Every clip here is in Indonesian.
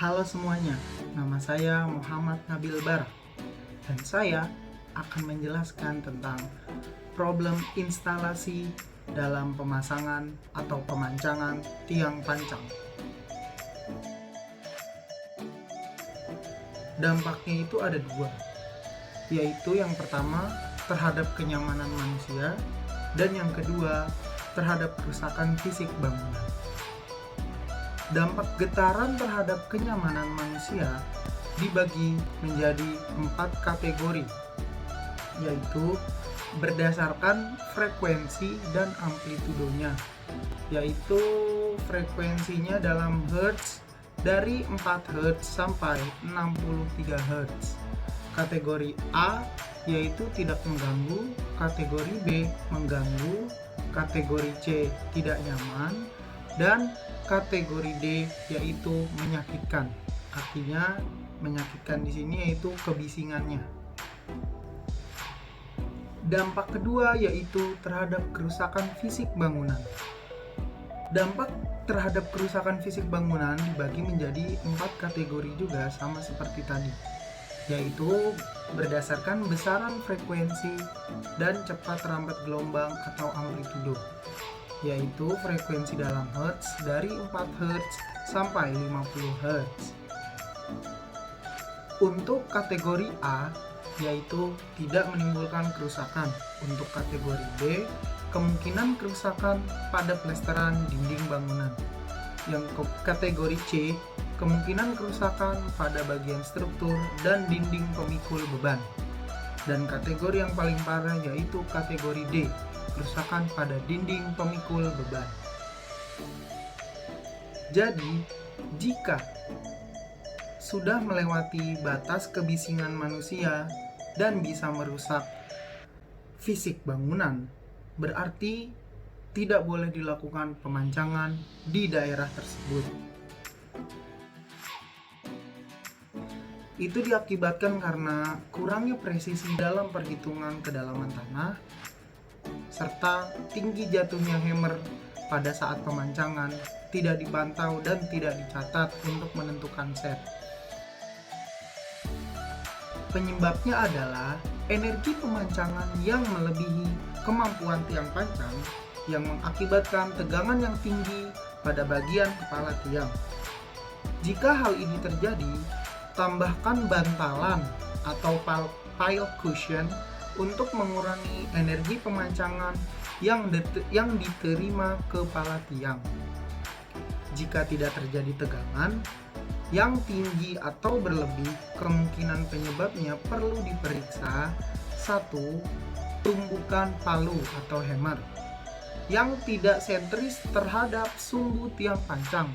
Halo semuanya, nama saya Muhammad Nabil Bara dan saya akan menjelaskan tentang problem instalasi dalam pemasangan atau pemancangan tiang pancang. Dampaknya itu ada dua, yaitu yang pertama terhadap kenyamanan manusia dan yang kedua terhadap kerusakan fisik bangunan. Dampak getaran terhadap kenyamanan manusia dibagi menjadi 4 kategori, yaitu berdasarkan frekuensi dan amplitudonya, yaitu frekuensinya dalam Hertz dari 4 Hz sampai 63 Hz. Kategori A yaitu tidak mengganggu, kategori B mengganggu, kategori C tidak nyaman, dan kategori D yaitu menyakitkan. Artinya menyakitkan di sini yaitu kebisingannya. Dampak kedua yaitu terhadap kerusakan fisik bangunan. Dampak terhadap kerusakan fisik bangunan dibagi menjadi 4 kategori juga sama seperti tadi, yaitu berdasarkan besaran frekuensi dan cepat rambat gelombang atau amplitudo, yaitu frekuensi dalam Hertz dari 4 Hz sampai 50 Hz. Untuk kategori A, yaitu tidak menimbulkan kerusakan. Untuk kategori B, kemungkinan kerusakan pada plesteran dinding bangunan. Yang kategori C, kemungkinan kerusakan pada bagian struktur dan dinding pemikul beban. Dan kategori yang paling parah yaitu kategori D, kerusakan pada dinding pemikul beban. Jadi, jika sudah melewati batas kebisingan manusia dan bisa merusak fisik bangunan, berarti tidak boleh dilakukan pemancangan di daerah tersebut. Itu diakibatkan karena kurangnya presisi dalam perhitungan kedalaman tanah, serta tinggi jatuhnya hammer pada saat pemancangan tidak dipantau dan tidak dicatat untuk menentukan set. Penyebabnya adalah energi pemancangan yang melebihi kemampuan tiang pancang yang mengakibatkan tegangan yang tinggi pada bagian kepala tiang. Jika hal ini terjadi, tambahkan bantalan atau pile cushion untuk mengurangi energi pemancangan yang diterima kepala tiang. Jika tidak terjadi tegangan yang tinggi atau berlebih, kemungkinan penyebabnya perlu diperiksa. 1. Tumbukan palu atau hammer yang tidak sentris terhadap sumbu tiang pancang.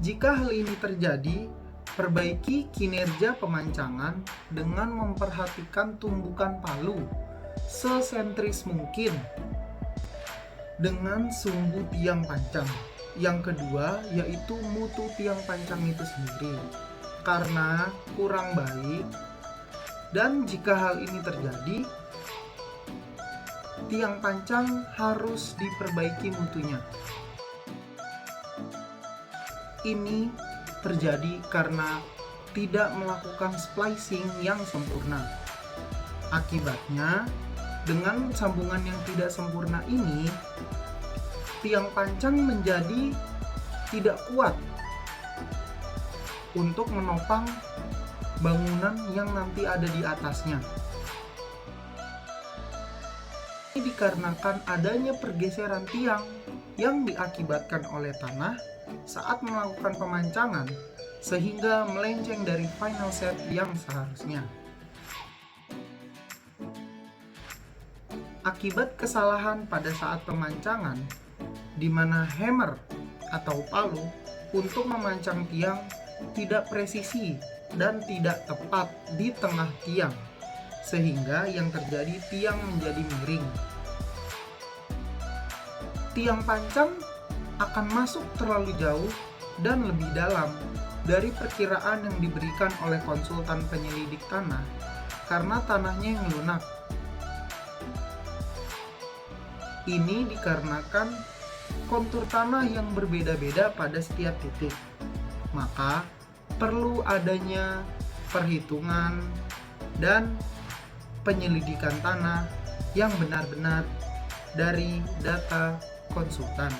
Jika hal ini terjadi, perbaiki kinerja pemancangan dengan memperhatikan tumbukan palu sesentris mungkin dengan sumbu tiang pancang. Yang kedua yaitu mutu tiang pancang itu sendiri, karena kurang baik, dan jika hal ini terjadi, tiang pancang harus diperbaiki mutunya. Ini terjadi karena tidak melakukan splicing yang sempurna. Akibatnya, dengan sambungan yang tidak sempurna ini, tiang pancang menjadi tidak kuat untuk menopang bangunan yang nanti ada di atasnya. Ini dikarenakan adanya pergeseran tiang yang diakibatkan oleh tanah saat melakukan pemancangan, sehingga melenceng dari final set yang seharusnya. Akibat kesalahan pada saat pemancangan, di mana hammer atau palu untuk memancang tiang tidak presisi dan tidak tepat di tengah tiang, sehingga yang terjadi tiang menjadi miring. Tiang pancang akan masuk terlalu jauh dan lebih dalam dari perkiraan yang diberikan oleh konsultan penyelidik tanah karena tanahnya yang lunak. Ini dikarenakan kontur tanah yang berbeda-beda pada setiap titik. maka perlu adanya perhitungan dan penyelidikan tanah yang benar-benar dari data konsultan.